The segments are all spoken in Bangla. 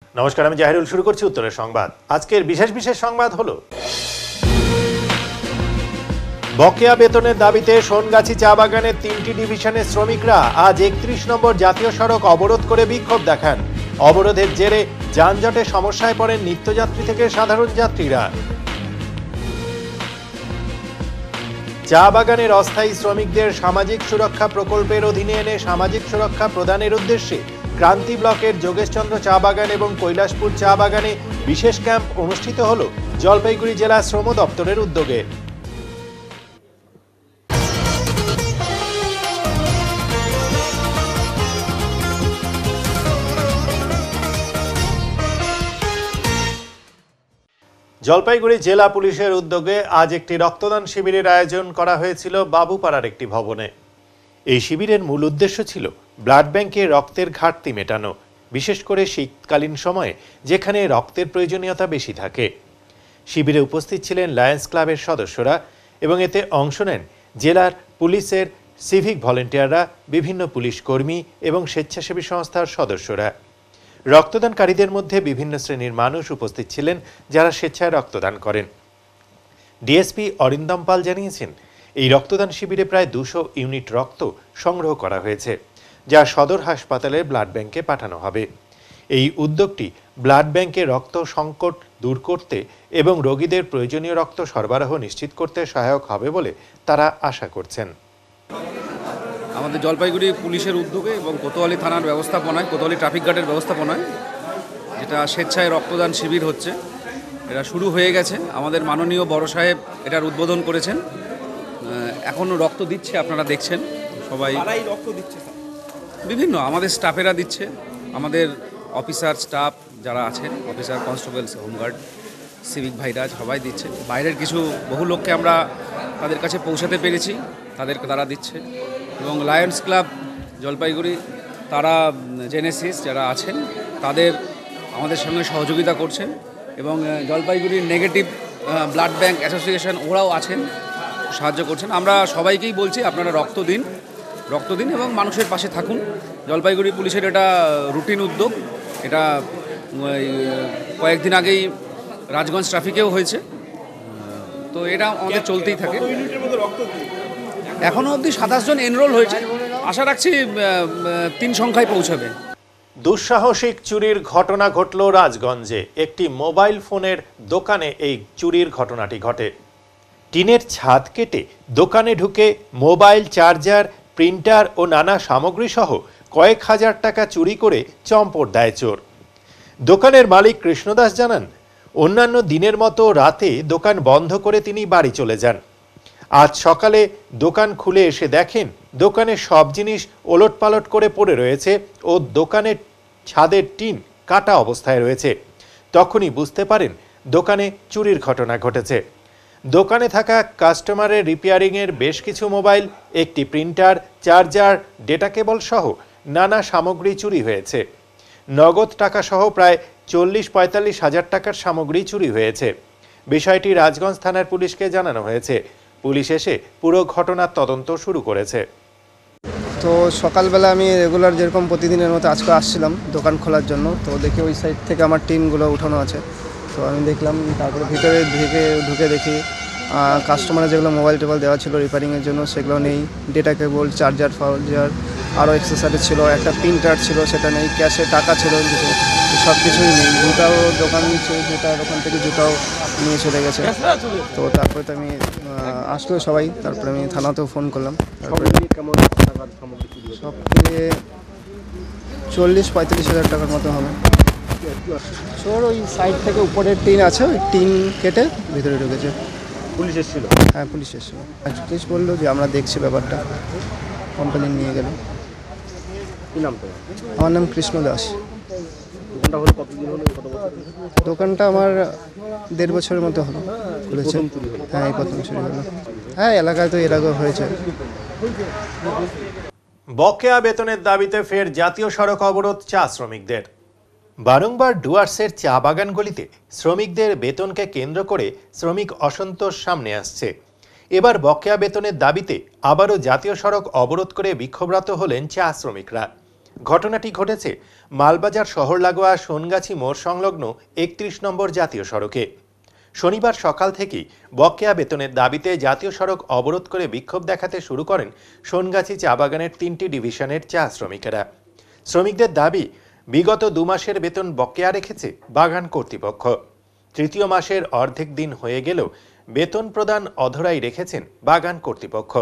নমস্কার, আমি জাহিরুল। শুরু করছি উত্তরের সংবাদ। আজকের বিশেষ সংবাদ হলো বকেয়া বেতনের দাবিতে সোনগাছি চা বাগানের 3টি ডিভিশনের শ্রমিকরা আজ 31 নম্বর জাতীয় সড়ক অবরোধ করে বিক্ষোভ দেখান। অবরোধের জেরে যানজটে সমস্যায় পড়েন নিত্যযাত্রী থেকে সাধারণ যাত্রীরা। চা বাগানের অস্থায়ী শ্রমিকদের সামাজিক সুরক্ষা প্রকল্পের অধীনে এনে সামাজিক সুরক্ষা প্রদানের উদ্দেশ্যে ক্রান্তি ব্লকের যোগেশচন্দ্র চা বাগান এবং কৈলাসপুর চা বাগানে বিশেষ ক্যাম্প অনুষ্ঠিত হল জলপাইগুড়ি জেলা শ্রম দপ্তরের উদ্যোগে। জলপাইগুড়ি জেলা পুলিশের উদ্যোগে আজ একটি রক্তদান শিবিরের আয়োজন করা হয়েছিল বাবুপাড়ার একটি ভবনে। এই শিবিরের মূল উদ্দেশ্য ছিল ব্লাড ব্যাংকে রক্তের ঘাটতি মেটানো, বিশেষ করে শীতকালীন সময়ে যেখানে রক্তের প্রয়োজনীয়তা বেশি থাকে। শিবিরে উপস্থিত ছিলেন লায়ন্স ক্লাবের সদস্যরা এবং এতে অংশ নেন জেলার পুলিশের সিভিক ভলেন্টিয়াররা, বিভিন্ন পুলিশ কর্মী এবং স্বেচ্ছাসেবী সংস্থার সদস্যরা। রক্তদানকারীদের মধ্যে বিভিন্ন শ্রেণীর মানুষ উপস্থিত ছিলেন যারা স্বেচ্ছায় রক্তদান করেন। ডিএসপি অরিন্দম পাল জানিয়েছেন, এই রক্তদান শিবিরে প্রায় 200 ইউনিট রক্ত সংগ্রহ করা হয়েছে, যা সদর হাসপাতালের ব্লাড ব্যাংকে পাঠানো হবে। এই উদ্যোগটি ব্লাড ব্যাংকে রক্ত সংকট দূর করতে এবং রোগীদের প্রয়োজনীয় রক্ত সরবরাহ নিশ্চিত করতে সহায়ক হবে বলে তারা আশা করছেন। আমাদের জলপাইগুড়ি পুলিশের উদ্যোগে এবং কোতোয়ালি থানার ব্যবস্থাপনায়, কোতোয়ালি ট্রাফিক গার্ডের ব্যবস্থাপনায় যেটা স্বেচ্ছায় রক্তদান শিবির হচ্ছে, এটা শুরু হয়ে গেছে। আমাদের মাননীয় বড় সাহেব এটার উদ্বোধন করেছেন। এখনও রক্ত দিচ্ছে, আপনারা দেখছেন সবাই রক্ত দিচ্ছে। বিভিন্ন আমাদের স্টাফেরা দিচ্ছে, আমাদের অফিসার স্টাফ যারা আছেন, অফিসার, কনস্টেবলস, হোমগার্ড, সিভিক ভাইরা সবাই দিচ্ছে। বাইরের কিছু বহু লোককে আমরা তাদের কাছে পৌঁছাতে পেরেছি, তারা দিচ্ছে। এবং লায়ন্স ক্লাব জলপাইগুড়ি, তারা জেনেসিস যারা আছেন তাদের আমাদের সঙ্গে সহযোগিতা করছেন। এবং জলপাইগুড়ির নেগেটিভ ব্লাড ব্যাংক অ্যাসোসিয়েশন, ওরাও আছেন, সাহায্য করছেন। আমরা সবাইকেই বলছি, আপনারা রক্ত দিন এবং মানুষের পাশে থাকুন। জলপাইগুড়ি পুলিশের এটা রুটিন উদ্যোগ। এটা কয়েকদিন আগেই রাজগঞ্জ ট্রাফিকেও হয়েছে, তো এটা আমাদের চলতেই থাকে। এখনও অবধি 27 জন এনরোল হয়েছে, আশা রাখছি 3 সংখ্যায় পৌঁছাবে। দুঃসাহসিক চুরির ঘটনা ঘটল রাজগঞ্জে। একটি মোবাইল ফোনের দোকানে এই চুরির ঘটনাটি ঘটে। টিনের ছাদ কেটে দোকানে ঢুকে মোবাইল, চার্জার, প্রিন্টার ও নানা সামগ্রী সহ কয়েক হাজার টাকা চুরি করে চম্পট দেয় চোর। দোকানের মালিক কৃষ্ণদাস জানান, অন্যান্য দিনের মতো রাতে দোকান বন্ধ করে তিনি বাড়ি চলে যান। আজ সকালে দোকান খুলে এসে দেখেন দোকানের সব জিনিস ওলটপালট করে পড়ে রয়েছে ও দোকানের ছাদের টিন কাটা অবস্থায় রয়েছে। তখনই বুঝতে পারেন দোকানে চুরির ঘটনা ঘটেছে। দোকানে থাকা কাস্টমারের রিপেয়ারিংয়ের বেশ কিছু মোবাইল, একটি প্রিন্টার, চার্জার, ডেটা কেবল সহ নানা সামগ্রী চুরি হয়েছে। নগদ টাকা সহ প্রায় 40-45 হাজার টাকার সামগ্রী চুরি হয়েছে। বিষয়টি রাজগঞ্জ থানার পুলিশকে জানানো হয়েছে। পুলিশ এসে পুরো ঘটনার তদন্ত শুরু করেছে। তো সকালবেলা আমি রেগুলার যেরকম প্রতিদিনের মতো আজকে আসছিলাম দোকান খোলার জন্য, তো দেখি ওই সাইড থেকে আমার টিনগুলো উঠানো আছে। তো আমি দেখলাম, তারপরে ভিতরে ঢুকে দেখি কাস্টমারের যেগুলো মোবাইল টোবাইল দেওয়া ছিল রিপেয়ারিংয়ের জন্য সেগুলো নেই। ডেটা কেবল, চার্জার, আরও এক্সেসরিজ ছিল, একটা প্রিন্টার ছিল সেটা নেই, ক্যাশে টাকা ছিল কিছু, সব কিছুই নেই। জুতাও দোকান নিচ্ছে, জুতার ওখান থেকে জুতাও নিয়ে চলে গেছে। তো তারপরে তো আমি আসলো সবাই, তারপরে আমি থানাতেও ফোন করলাম। তারপরে সব মিলিয়ে 40-45 হাজার টাকার মতো হবে। চোর ওই সাইড থেকে উপরের টিন আছে, ওই টিন কেটে ভিতরে ঢুকেছে। পুলিশ এসেছিল? হ্যাঁ, পুলিশ এসেছিল। পুলিশ বললো যে আমরা দেখছি ব্যাপারটা, কোম্পানি নিয়ে গেল। কি নাম তো? আমার নাম কৃষ্ণ দাস। দোকানটা হলো কতদিন হলো? দোকানটা আমার 1.5 বছরের মতো হলো খুলেছে। হ্যাঁ, এই প্রথম চুরি হলো। হ্যাঁ, এলাকায় তো এর আগেও হয়েছে। বকেয়া বেতনের দাবিতে ফের জাতীয় সড়ক অবরোধ চা শ্রমিকদের। বারংবার ডুয়ার্সের চা বাগানগুলিতে শ্রমিকদের বেতনকে কেন্দ্র করে শ্রমিক অসন্তোষ সামনে আসছে। এবার বকেয়া বেতনের দাবিতে আবারও জাতীয় সড়ক অবরোধ করে বিক্ষোভরত হলেন চা শ্রমিকরা। ঘটনাটি ঘটেছে মালবাজার শহর লাগোয়া সোনগাছি মোড় সংলগ্ন ৩১ নম্বর জাতীয় সড়কে। শনিবার সকাল থেকেই বকেয়া বেতনের দাবিতে জাতীয় সড়ক অবরোধ করে বিক্ষোভ দেখাতে শুরু করেন সোনগাছি চা বাগানের ৩টি ডিভিশনের চা শ্রমিকেরা। শ্রমিকদের দাবি, বিগত ২ মাসের বেতন বকেয়া রেখেছে বাগান কর্তৃপক্ষ। তৃতীয় মাসের অর্ধেক দিন হয়ে গেলেও বেতন প্রদান অধরাই রেখেছেন বাগান কর্তৃপক্ষ।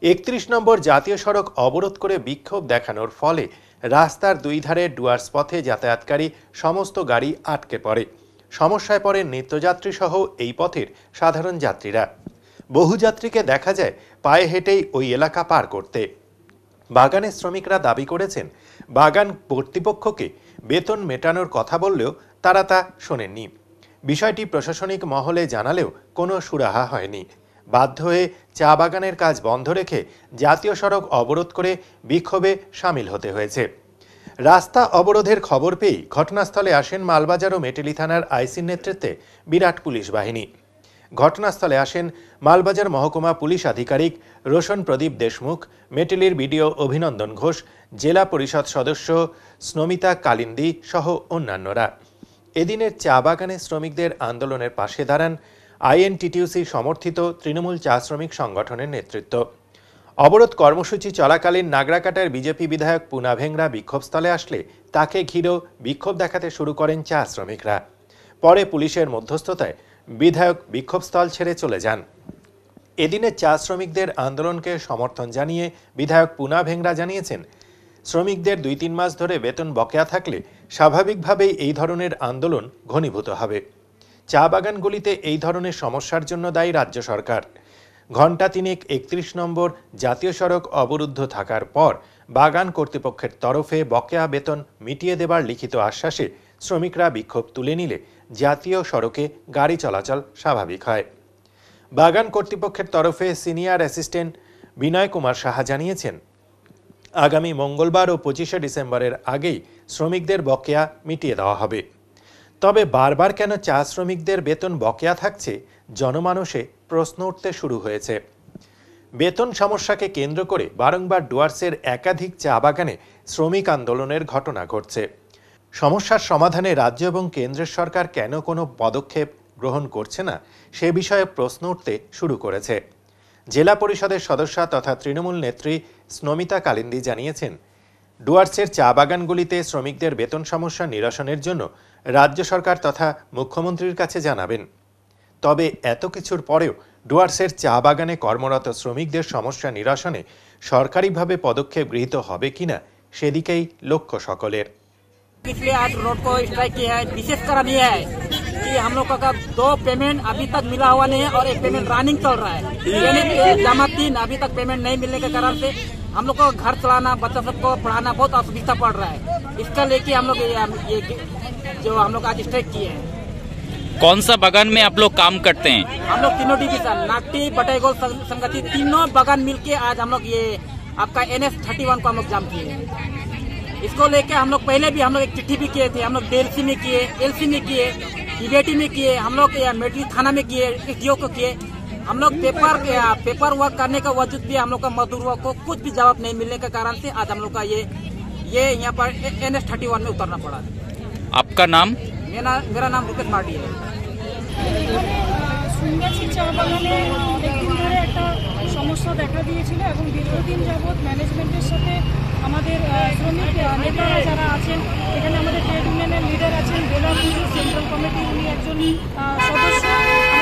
৩১ নম্বর জাতীয় সড়ক অবরোধ করে বিক্ষোভ দেখানোর ফলে রাস্তার দুই ধারে ডুয়ার্স পথে যাতায়াতকারী সমস্ত গাড়ি আটকে পড়ে। সমস্যায় পড়েন নিত্যযাত্রী সহ এই পথের সাধারণ যাত্রীরা। বহু যাত্রীকে দেখা যায় পায়ে হেঁটেই ওই এলাকা পার করতে। বাগানের শ্রমিকরা দাবি করেছেন, বাগান কর্তৃপক্ষকে বেতন মেটানোর কথা বললেও তারা তা শোনেননি। বিষয়টি প্রশাসনিক মহলে জানালেও কোনো সুরাহা হয়নি। বাধ্য হয়ে চা বাগানের কাজ বন্ধ রেখে জাতীয় সড়ক অবরোধ করে বিক্ষোভে সামিল হতে হয়েছে। রাস্তা অবরোধের খবর পেয়েই ঘটনাস্থলে আসেন মালবাজার ও মেটেলি থানার আইসির নেতৃত্বে বিরাট পুলিশ বাহিনী। ঘটনাস্থলে আসেন মালবাজার মহকুমা পুলিশ আধিকারিক রোশন প্রদীপ দেশমুখ, মেটেলির বিডিও অভিনন্দন ঘোষ, জেলা পরিষদ সদস্য স্নমিতা কালিন্দী সহ অন্যান্যরা। এদিনের চা বাগানের শ্রমিকদের আন্দোলনের পাশে দাঁড়ান আইএনটিটিউসি সমর্থিত তৃণমূল চা শ্রমিক সংগঠনের নেতৃত্ব। অবরোধ কর্মসূচি চলাকালীন নাগরাকাটার বিজেপি বিধায়ক পুনা ভেংরা বিক্ষোভস্থলে আসলে তাকে ঘিরেও বিক্ষোভ দেখাতে শুরু করেন চা শ্রমিকরা। পরে পুলিশের মধ্যস্থতায় বিধায়ক বিক্ষোভস্থল ছেড়ে চলে যান। এদিনের চা শ্রমিকদের আন্দোলনকে সমর্থন জানিয়ে বিধায়ক পুনা ভেংরা জানিয়েছেন, শ্রমিকদের ২-৩ মাস ধরে বেতন বকেয়া থাকলে স্বাভাবিকভাবেই এই ধরনের আন্দোলন ঘনীভূত হবে। চা বাগানগুলিতে এই ধরনের সমস্যার জন্য দায়ী রাজ্য সরকার। ঘণ্টা তিনেক ৩১ নম্বর জাতীয় সড়ক অবরুদ্ধ থাকার পর বাগান কর্তৃপক্ষের তরফে বকেয়া বেতন মিটিয়ে দেবার লিখিত আশ্বাসে শ্রমিকরা বিক্ষোভ তুলে নিলে জাতীয় সড়কে গাড়ি চলাচল স্বাভাবিক হয়। বাগান কর্তৃপক্ষের তরফে সিনিয়র অ্যাসিস্ট্যান্ট বিনয় কুমার সাহা জানিয়েছেন, আগামী মঙ্গলবার ও ২৫শে ডিসেম্বরের আগেই শ্রমিকদের বকেয়া মিটিয়ে দেওয়া হবে। তবে বারবার কেন চা শ্রমিকদের বেতন বকেয়া থাকছে, জনমানসে প্রশ্ন উঠতে শুরু হয়েছে। বেতন সমস্যাকে কেন্দ্র করে বারংবার ডুয়ার্সের একাধিক চা বাগানে শ্রমিক আন্দোলনের ঘটনা ঘটছে। সমস্যার সমাধানে রাজ্য এবং কেন্দ্রের সরকার কেন কোনো পদক্ষেপ গ্রহণ করছে না, সে বিষয়ে প্রশ্ন উঠতে শুরু করেছে। জেলা পরিষদের সদস্যা তথা তৃণমূল নেত্রী স্নমিতা কালিন্দী জানিয়েছেন, ডুয়ার্সের চা বাগানগুলিতে শ্রমিকদের বেতন সমস্যা নিরসনের জন্য রাজ্য সরকার তথা মুখ্যমন্ত্রীর কাছে জানাবেন। তবে এত কিছুর পরেও ডুয়ার্সের চা বাগানে কর্মরত শ্রমিকদের সমস্যা নিরসনে সরকারিভাবে পদক্ষেপ গৃহীত হবে কিনা সেদিকেই লক্ষ্য সকলের। इसलिए आज रोड को स्ट्राइक किया है। विशेष कारण यह है कि हम लोग का 2 पेमेंट अभी तक मिला हुआ नहीं है और 1 पेमेंट रनिंग चल रहा है, यानी जमा 3 अभी तक पेमेंट नहीं मिलने के कारण से हम लोग को घर चलाना, बच्चा सबको पढ़ाना बहुत असुविधा पड़ रहा है। इसका लेके हम लोग ये जो हम लोग आज स्ट्राइक किए हैं। कौन सा बागान में आप लोग काम करते हैं? हम लोग तीनों डिवीजन नागटी, बटाईगोल, संगति, तीनों बागान मिलके आज हम लोग ये आपका NS-31 को हम लोग जाम किए हैं। इसको लेके हम लोग पहले भी हम लोग एक चिट्ठी भी किए थे, हम लोग DLC में किए, LC में किए, EBT में किए, हम लोग मेटली थाना में किए, SDO को किए। हम लोग पेपर वर्क करने का वजूद भी हम लोग का मजदूरों को कुछ भी जवाब नहीं मिलने के कारण से आज हम लोग का ये यहाँ पर NS-31 में उतरना पड़ा। आपका नाम? मेरा नाम रुपेश मार्डी है। সোনগাছি চা বাগানে অনেকদিন ধরে একটা সমস্যা দেখা দিয়েছিল এবং দীর্ঘদিন যাবৎ ম্যানেজমেন্টের সাথে আমাদের শ্রমিক নেতারা যারা আছেন, এখানে আমাদের ট্রেড ইউনিয়নের লিডার আছেন, জেলা সেন্ট্রাল কমিটি উনি একজন সদস্য,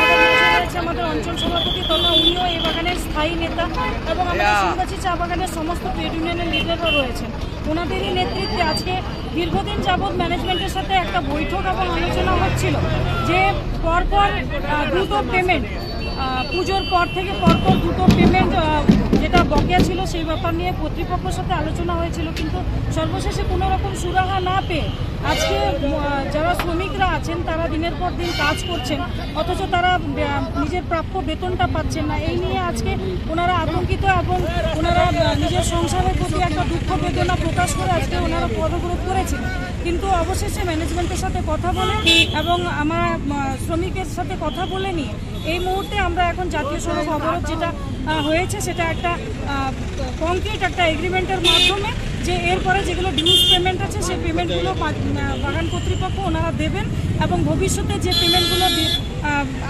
আমাদের মাঝে রয়েছে আমাদের অঞ্চল সভাপতি তথা উনিও এই বাগানের স্থায়ী নেতা এবং আমাদের সোনগাছি চা বাগানের সমস্ত ট্রেড ইউনিয়নের লিডাররা রয়েছেন। ওনাদেরই নেতৃত্বে আজকে দীর্ঘদিন যাবৎ ম্যানেজমেন্টের সাথে একটা বৈঠক এবং আলোচনা হচ্ছিল যে পরপর 2টো পেমেন্ট, পুজোর পর থেকে পরপর 2টো পেমেন্ট যেটা বকেয়া ছিল সেই ব্যাপার নিয়ে কর্তৃপক্ষের সাথে আলোচনা হয়েছিল, কিন্তু সর্বশেষে কোনো রকম সুরাহা না পেয়ে আজকে যারা শ্রমিকরা আছেন তারা দিনের পর দিন কাজ করছেন অথচ তারা নিজের প্রাপ্য বেতনটা পাচ্ছেন না। এই নিয়ে আজকে ওনারা আতঙ্কিত এবং ওনারা নিজের সংসারের প্রতি একটা দুঃখ বেদনা প্রকাশ করে আজকে ওনারা পদক্ষেপ করেছেন। কিন্তু অবশেষে ম্যানেজমেন্টের সাথে কথা বলে এবং আমরা শ্রমিকের সাথে কথা বলে নিয়ে এই মুহূর্তে আমরা এখন জাতীয় সড়ক অবরোধ যেটা হয়েছে সেটা একটা কংক্রিট একটা এগ্রিমেন্টের মাধ্যমে যে এরপরে যেগুলো ডিউজ পেমেন্ট আছে সেই পেমেন্টগুলো বাগান কর্তৃপক্ষ ওনারা দেবেন এবং ভবিষ্যতে যে পেমেন্টগুলো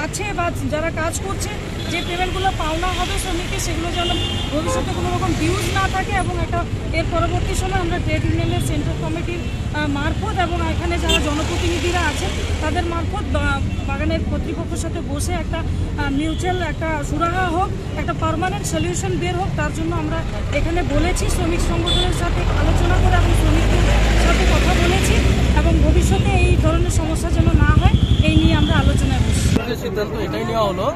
আছে বা যারা কাজ করছে যে পেমেন্টগুলো পাওনা হবে শ্রমিককে সেগুলো যেন ভবিষ্যতে কোনো রকম ডিউজ না থাকে এবং একটা এর পরবর্তী সময় আমরা ট্রেড ইউনিয়নের সেন্ট্রাল কমিটির মারফত এবং এখানে যারা জনপ্রতিনিধিরা আছেন তাদের মারফত বাগানের কর্তৃপক্ষের সাথে বসে একটা মিউচুয়াল একটা সুরাহা হোক, একটা পার্মানেন্ট সলিউশন বের হোক, তার জন্য আমরা এখানে বলেছি। শ্রমিক সংগঠনের সাথে আলোচনা করে এবং শ্রমিকদের সাথে কথা বলেছি এবং ভবিষ্যতে এই ধরনের সমস্যা যেন না হয় এই নিয়ে আমরা আলোচনায় বসছি। সিদ্ধান্ত এটাই নেওয়া হলো,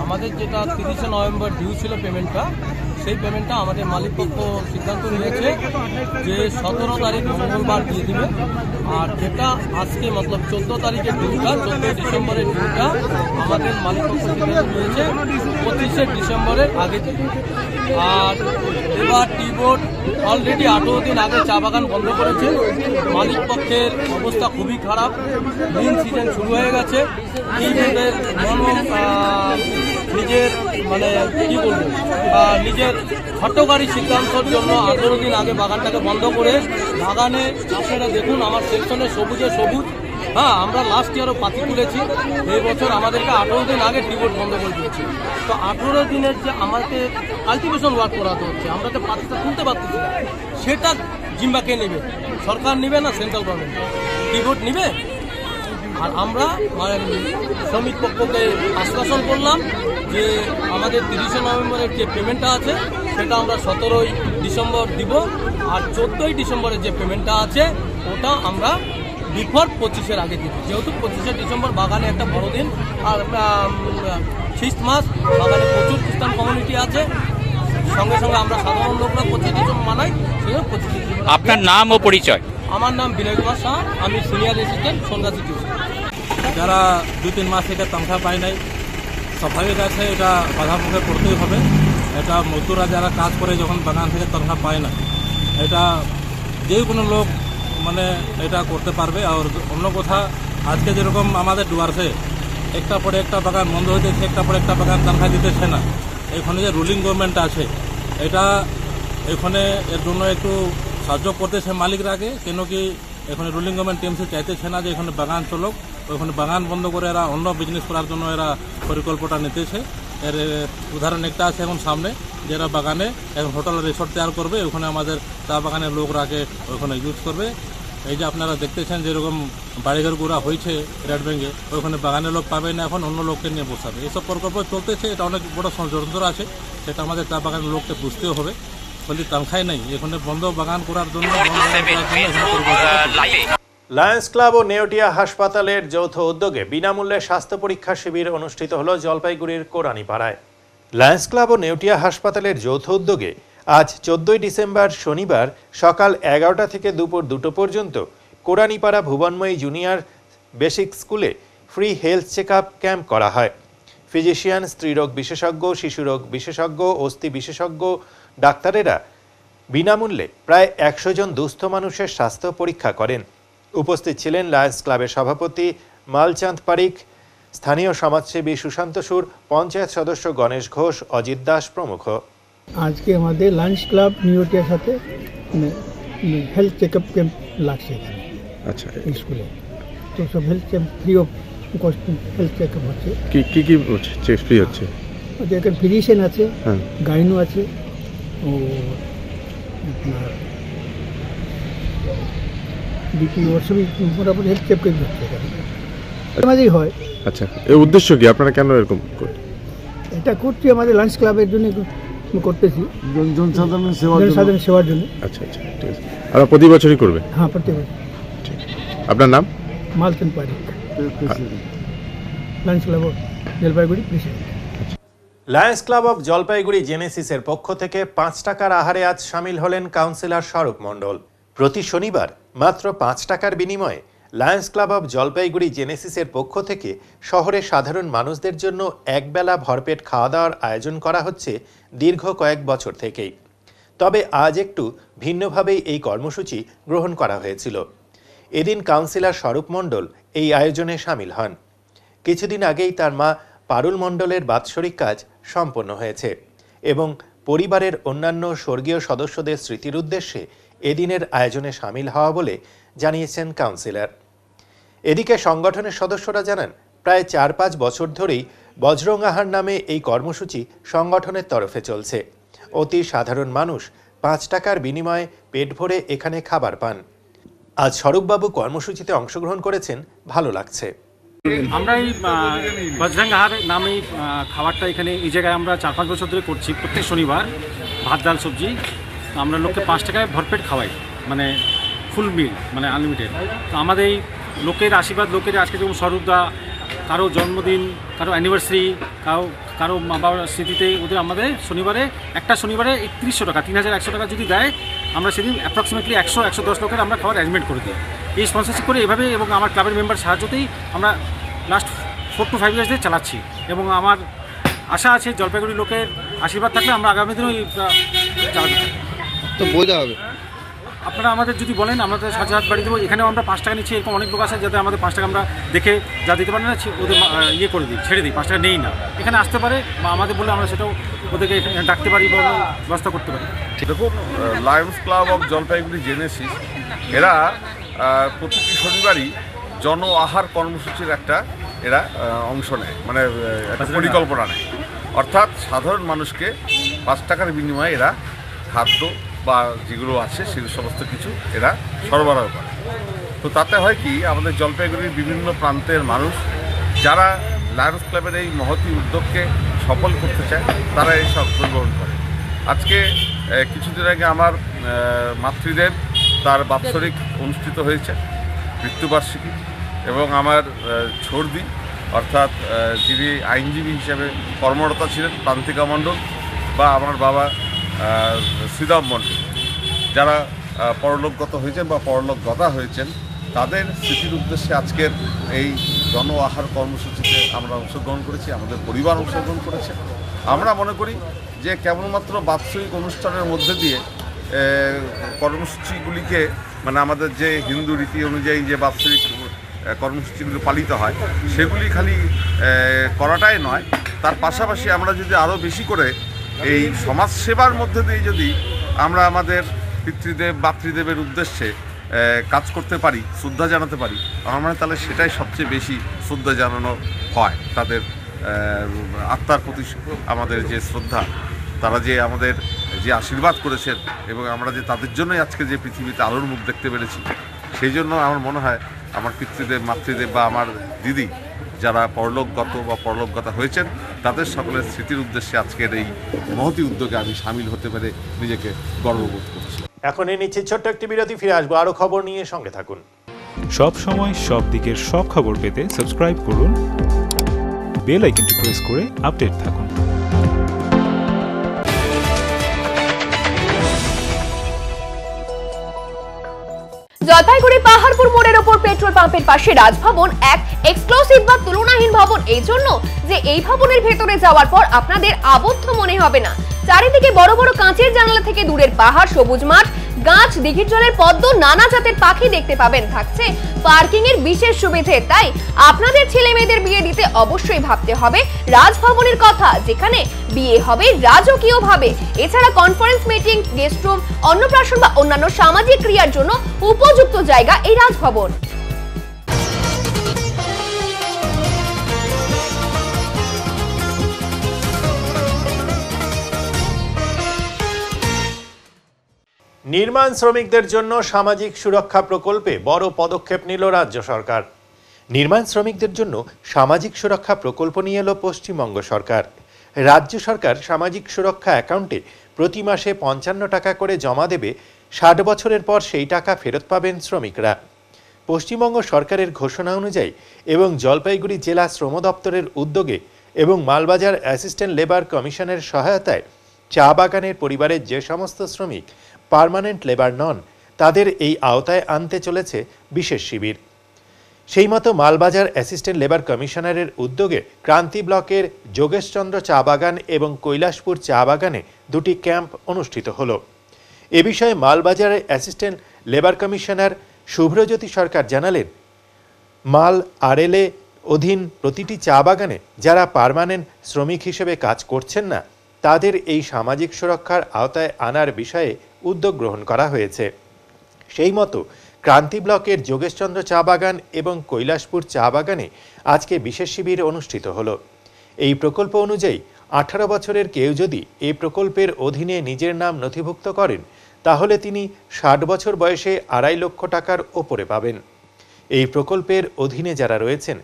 আমাদের যেটা 30শে নভেম্বর ডিউ ছিল পেমেন্টটা, সেই পেমেন্টটা আমাদের মালিক পক্ষ সিদ্ধান্ত নিয়েছে যে 17 তারিখ মঙ্গলবার দিয়ে দিবে। আর যেটা আজকে মতলব 14 তারিখের ডিউটা, 14 ডিসেম্বরের ডিউটা আমাদের মালিক পক্ষ সিদ্ধান্ত নিয়েছে 25শে ডিসেম্বরের আগে দিবে। আর এবার টি বোর্ড অলরেডি 18 দিন আগে চা বাগান বন্ধ করেছে। মালিক পক্ষের অবস্থা খুবই খারাপ, গ্রিন সিজন শুরু হয়ে গেছে। টি বোর্ডের নিজের মানে কি বলবো নিজের হট্টকারী সিদ্ধান্তের জন্য 18 দিন আগে বাগানটাকে বন্ধ করে বাগানে আপনারা দেখুন আমার সেকশনে সবুজে সবুজ। হ্যাঁ, আমরা লাস্ট ইয়ারও পাতি তুলেছি, এই বছর আমাদেরকে 18 দিন আগে টি বোর্ড বন্ধ করে দিয়েছি। তো 18 দিনের যে আমাদের কাল্টিভেশন ওয়ার্ক করাতে হচ্ছে, আমরা তো পাতিটা তুলতে পারতেছি না, সেটা জিম্বাকে নেবে, সরকার নেবে না সেন্ট্রাল গভর্নমেন্ট, টি বোর্ড নেবে। আর আমরা শ্রমিক পক্ষকে আশ্বাসন করলাম যে আমাদের 30শে নভেম্বরের যে পেমেন্টটা আছে সেটা আমরা 17ই ডিসেম্বর দিব, আর 14ই ডিসেম্বরের যে পেমেন্টটা আছে ওটা আমরা বিফোর 25-এর আগে দিব। যেহেতু 25শে ডিসেম্বর বাগানে একটা বড়দিন, আর 6 মাস বাগানে প্রচুর খ্রিস্টান কমিউনিটি আছে, সঙ্গে সঙ্গে আমরা সাধারণ লোকরা 25 ডিসেম্বর মানাই। সেজন্য 25 ডিসেম্বর। আপনার নাম ও পরিচয়? আমার নাম বিনয় কুমার শাহ, আমি সিনিয়র অ্যাসিস্ট্যান্ট সন্ধ্যা সিটি। যারা 2-3 মাস থেকে তনখা পায় নাই, স্বাভাবিক আছে এটা বাধা মুখে পড়তেই হবে। এটা মজদুররা যারা কাজ করে যখন বাগান থেকে তনখা পায় না, এটা যে কোনো লোক মানে এটা করতে পারবে। আর অন্য কথা, আজকে যেরকম আমাদের ডুয়ার্সে একটা পরে একটা বাগান বন্ধ হইতেছে, একটা পরে একটা বাগান তনখা দিতেছে না, এখানে যে রুলিং গভর্নমেন্ট আছে এটা এখানে এর জন্য একটু সাহায্য করতেছে মালিকরাকে। কেন কি এখানে রুলিং গভর্নমেন্ট টিএমসি চাইতেছে না যে এখানে বাগান চলুক, ওখানে বাগান বন্ধ করে এরা অন্য বিজনেস করার জন্য এরা পরিকল্পনা নিতেছে। এর উদাহরণ একটা আছে এখন সামনে, যারা বাগানে এখন হোটেল রিসোর্ট তৈরি করবে, ওখানে আমাদের চা বাগানের লোকরাকে ওখানে ইউজ করবে। এই যে আপনারা দেখতেছেন যেরকম বাড়িঘরগুলা হয়েছে রেড ব্যাঙ্কে, ওইখানে বাগানের লোক পাবে না, এখন অন্য লোককে নিয়ে বসাবে। এইসব প্রকল্প চলতেছে, এটা অনেক বড় ষড়যন্ত্র আছে, সেটা আমাদের চা বাগানের লোককে বুঝতেও হবে। বলি তনখাই নেই, এখানে বন্ধ বাগান করার জন্য লায়ন্স ক্লাব ও নেওটিয়া হাসপাতালের যৌথ উদ্যোগে বিনামূল্যে স্বাস্থ্য পরীক্ষা শিবির অনুষ্ঠিত হলো জলপাইগুড়ির কোরানীপাড়ায়। লায়ন্স ক্লাব ও নেওটিয়া হাসপাতালের যৌথ উদ্যোগে আজ 14 ডিসেম্বর শনিবার সকাল 11টা থেকে দুপুর 2টো পর্যন্ত কোরানীপাড়া ভুবনময়ী জুনিয়র বেসিক স্কুলে free health check up camp করা হয়। ফিজিশিয়ান, স্ত্রীরোগ বিশেষজ্ঞ, শিশুরোগ বিশেষজ্ঞ, অস্থি বিশেষজ্ঞ ডাক্তারেরা বিনামূল্যে প্রায় 100 জন দুস্থ মানুষের স্বাস্থ্য পরীক্ষা করেন। উপস্থিত ছিলেন লায়ন্স ক্লাবের সভাপতি মালচাঁদ পারিক, স্থানীয় সমাজসেবী সুশান্ত সুর, পঞ্চায়েত সদস্য গণেশ ঘোষ, অজিত দাস প্রমুখ। আজকে আমাদের লায়ন্স ক্লাব নিউটিয়ার সাথে হেলথ চেকআপ ক্যাম্প লাগছে আচ্ছা স্কুলে। তো সব health camp free of cost health checkup হচ্ছে। কি কি হচ্ছে? ফ্রি হচ্ছে? এখানে ফিজিশিয়ান আছে, গাইনো আছে, ও বিপি ওর সবই মোটামুটি হেলথ চেক করে হচ্ছে এখানে মাঝেই হয়। আচ্ছা, এর উদ্দেশ্য কি? আপনারা কেন এরকম এটা করছি আমাদের লাঞ্চ ক্লাবের জন্য করতেছি, জনসাধারণের সেবার জন্য। আচ্ছা আচ্ছা, ঠিক আছে। আপনারা প্রতি বছরই করবেন? হ্যাঁ, প্রতি বছর। ঠিক। আপনার নাম? Malchand Parik, lions club of Jalpaiguri president. Lions club of Jalpaiguri জেনেসিসের পক্ষ থেকে 5 টাকার আহারে আজ সামিল হলেন কাউন্সিলর স্বরূপ মণ্ডল। প্রতি শনিবার মাত্র 5 টাকার বিনিময়ে লায়ন্স ক্লাব অফ জলপাইগুড়ি জেনেসিসের পক্ষ থেকে শহরের সাধারণ মানুষদের জন্য একবেলা ভরপেট খাওয়া দাওয়ার আয়োজন করা হচ্ছে দীর্ঘ কয়েক বছর থেকেই। তবে আজ একটু ভিন্নভাবেই এই কর্মসূচি গ্রহণ করা হয়েছিল। এদিন কাউন্সিলর স্বরূপ মণ্ডল এই আয়োজনে সামিল হন। কিছুদিন আগেই তার মা পারুল মণ্ডলের বাৎসরিক কাজ সম্পন্ন হয়েছে এবং পরিবারের অন্যান্য স্বর্গীয় সদস্যদের স্মৃতির উদ্দেশ্যে এদিনের আয়োজনে সামিল হওয়া বলে জানিয়েছেন কাউন্সিলর। এদিকে সংগঠনের সদস্যরা জানান, প্রায় 4-5 বছর ধরেই বজরং আহার নামে এই কর্মসূচি সংগঠনের তরফে চলছে। অতি সাধারণ মানুষ 5 টাকার বিনিময়ে পেট ভরে এখানে খাবার পান। আজ স্বরূপবাবু কর্মসূচিতে অংশগ্রহণ করেছেন, ভালো লাগছে। আমরা এই বজরং আহার নামে খাবারটা এখানে এই জায়গায় আমরা 4-5 বছর ধরে করছি। প্রত্যেক শনিবার ভাত ডাল সবজি আমরা লোককে 5 টাকায় ভরপেট খাওয়াই, মানে ফুল মিল, মানে আনলিমিটেড। তো আমাদের এই লোকের আশীর্বাদ, লোকের আজকে যেমন স্বরূপদা, কারো জন্মদিন, কারো অ্যানিভার্সারি, কারো মা বাবার স্মৃতিতে ওদের আমাদের একটা শনিবারে 3100 টাকা, 3100 টাকা যদি দেয়, আমরা সেদিন অ্যাপ্রক্সিমেটলি 100-110 লোকের আমরা খাবার অ্যারেঞ্জমেন্ট করে দিই। এই স্পন্সরশিপ করে এভাবে এবং আমার ক্লাবের মেম্বার সাহায্যতেই আমরা লাস্ট 4 to 5 years ধরে চালাচ্ছি। এবং আমার আশা আছে জলপাইগুড়ি লোকের আশীর্বাদ থাকলে আমরা আগামী দিনেও চালাতে থাকবো। তো বোঝা হবে, আপনারা আমাদের যদি বলেন আমরা তাদের সাথে হাত বাড়িয়ে দেবো। এখানেও আমরা 5 টাকা নিচ্ছি, এরকম অনেক লোক আছে যাতে আমাদের 5 টাকা আমরা দেখে যা দিতে পারি না ওদের ইয়ে করে দিই, ছেড়ে দিই, 5 টাকা নেই না। এখানে আসতে পারে বা আমাদের বলে আমরা সেটাও ওদেরকে ডাকতে পারি বা ব্যবস্থা করতে পারি। দেখুন, Lions club of Jalpaiguri Genesis এরা প্রতিটি শনিবারই জন আহার কর্মসূচির একটা এরা অংশ নেয়, মানে একটা পরিকল্পনা নেয়। অর্থাৎ সাধারণ মানুষকে 5 টাকার বিনিময়ে এরা খাদ্য বা যেগুলো আছে সেগুলো সমস্ত কিছু এরা সরবরাহ করে। তো তাতে হয় কি, আমাদের জলপাইগুড়ির বিভিন্ন প্রান্তের মানুষ যারা লায়ন্স ক্লাবের এই মহতী উদ্যোগকে সফল করতে চায় তারা এই সব গ্রহণ করে। আজকে কিছুদিন আগে আমার মাতৃদেব তার বাৎসরিক অনুষ্ঠিত হয়েছে, মৃত্যুবার্ষিকী, এবং আমার ছর্দি অর্থাৎ যিনি আইনজীবী হিসেবে কর্মরত ছিলেন প্রান্তিকা মণ্ডল, বা আমার বাবা শ্রীরাম মণ্ডল, যারা পরলোকগত হয়েছেন বা পরলোকগতা হয়েছেন, তাদের স্মৃতির উদ্দেশ্যে আজকের এই জন আহার কর্মসূচিতে আমরা অংশগ্রহণ করেছি, আমাদের পরিবার অংশগ্রহণ করেছে। আমরা মনে করি যে কেবলমাত্র বাৎসরিক অনুষ্ঠানের মধ্যে দিয়ে কর্মসূচিগুলিকে, মানে আমাদের যে হিন্দু রীতি অনুযায়ী যে বাৎসরিক কর্মসূচিগুলি পালিত হয় সেগুলি খালি করাটাই নয়, তার পাশাপাশি আমরা যদি আরও বেশি করে এই সমাজসেবার মধ্যে দিয়ে যদি আমরা আমাদের পিতৃদেব মাতৃদেবের উদ্দেশ্যে কাজ করতে পারি, শ্রদ্ধা জানাতে পারি, আমার মনে তাহলে সেটাই সবচেয়ে বেশি শ্রদ্ধা জানানো হয়। তাদের আত্মার প্রতি আমাদের যে শ্রদ্ধা, তারা যে আমাদের যে আশীর্বাদ করেছেন এবং আমরা যে তাদের জন্যই আজকে যে পৃথিবীতে আলোর মুখ দেখতে পেরেছি, সেই জন্য আমার মনে হয় আমার পিতৃদেব মাতৃদেব বা আমার দিদি যারা পরলোকগত বা পরলোকগতা হয়েছেন, তাদের সকলের স্মৃতির উদ্দেশ্যে আজকের এই মহতী উদ্যোগে আমি সামিল হতে পেরে নিজেকে গর্ববোধ করছি। এখন এই নিচ্ছে ছোট্ট একটি বিরতি, ফিরে আসবো আরো খবর নিয়ে, সঙ্গে থাকুন। সব সময় সব দিকের সব খবর পেতে সাবস্ক্রাইব করুন, বেল আইকনটি প্রেস করে আপডেট থাকুন। জলপাইগুড়ি পাহাড়পুর মোড়ের ওপর পেট্রোল পাম্পের পাশে রাজভবন এক এক্সক্লুসিভ বা তুলনাহীন ভবন, এই জন্য যে এই ভবনের ভেতরে যাওয়ার পর আপনাদের আবদ্ধ মনে হবে না। চারিদিকে বড় বড় কাঁচের জানালা থেকে দূরের পাহাড়, সবুজ মাঠ, গাছ, দিঘির জলের পদ্ম, নানা জাতের পাখি দেখতে পাবেন। থাকছে পার্কিং এর বিশেষ সুবিধে। তাই আপনাদের ছেলে মেয়েদের বিয়ে দিতে অবশ্যই ভাবতে হবে রাজভবনের কথা, যেখানে বিয়ে হবে রাজকীয় ভাবে। এছাড়া কনফারেন্স, মিটিং, গেস্ট রুম, অন্নপ্রাশন বা অন্যান্য সামাজিক ক্রিয়ার জন্য উপযুক্ত জায়গা এই রাজভবন। নির্মাণ শ্রমিকদের জন্য সামাজিক সুরক্ষা প্রকল্পে বড় পদক্ষেপ নিল রাজ্য সরকার। নির্মাণ শ্রমিকদের জন্য সামাজিক সুরক্ষা প্রকল্প নিয়ে এলো পশ্চিমবঙ্গ সরকার। রাজ্য সরকার সামাজিক সুরক্ষা অ্যাকাউন্টে প্রতি মাসে 55 টাকা করে জমা দেবে। 60 বছরের পর সেই টাকা ফেরত পাবেন শ্রমিকরা। পশ্চিমবঙ্গ সরকারের ঘোষণা অনুযায়ী এবং জলপাইগুড়ি জেলা শ্রম দপ্তরের উদ্যোগে এবং মালবাজার অ্যাসিস্ট্যান্ট লেবার কমিশনের সহায়তায় চা বাগানের পরিবারের যে সমস্ত শ্রমিক পার্মানেন্ট লেবার নন, তাদের এই আওতায় আনতে চলেছে বিশেষ শিবির। সেই মতো মালবাজার অ্যাসিস্ট্যান্ট লেবার কমিশনারের উদ্যোগে ক্রান্তি ব্লকের যোগেশচন্দ্র চা বাগান এবং কৈলাসপুর চা বাগানে 2টি ক্যাম্প অনুষ্ঠিত হলো। এ বিষয়ে মালবাজারের অ্যাসিস্ট্যান্ট লেবার কমিশনার শুভ্রজ্যোতি সরকার জানালেন, মাল আরএলএ অধীন প্রতিটি চা বাগানে যারা পার্মানেন্ট শ্রমিক হিসেবে কাজ করছেন না, তাদের এই সামাজিক সুরক্ষার আওতায় আনার বিষয়ে উদ্যোগ গ্রহণ করা হয়েছে। সেই মতো ক্রান্তি ব্লকের যোগেশচন্দ্র চা বাগান এবং কৈলাসপুর চা বাগানে আজকে বিশেষ শিবির অনুষ্ঠিত হলো। এই প্রকল্প অনুযায়ী 18 বছরের কেউ যদি এই প্রকল্পের অধীনে নিজের নাম নথিভুক্ত করেন তাহলে তিনি 60 বছর বয়সে 2.5 লক্ষ টাকার ওপরে পাবেন। এই প্রকল্পের অধীনে যারা রয়েছেন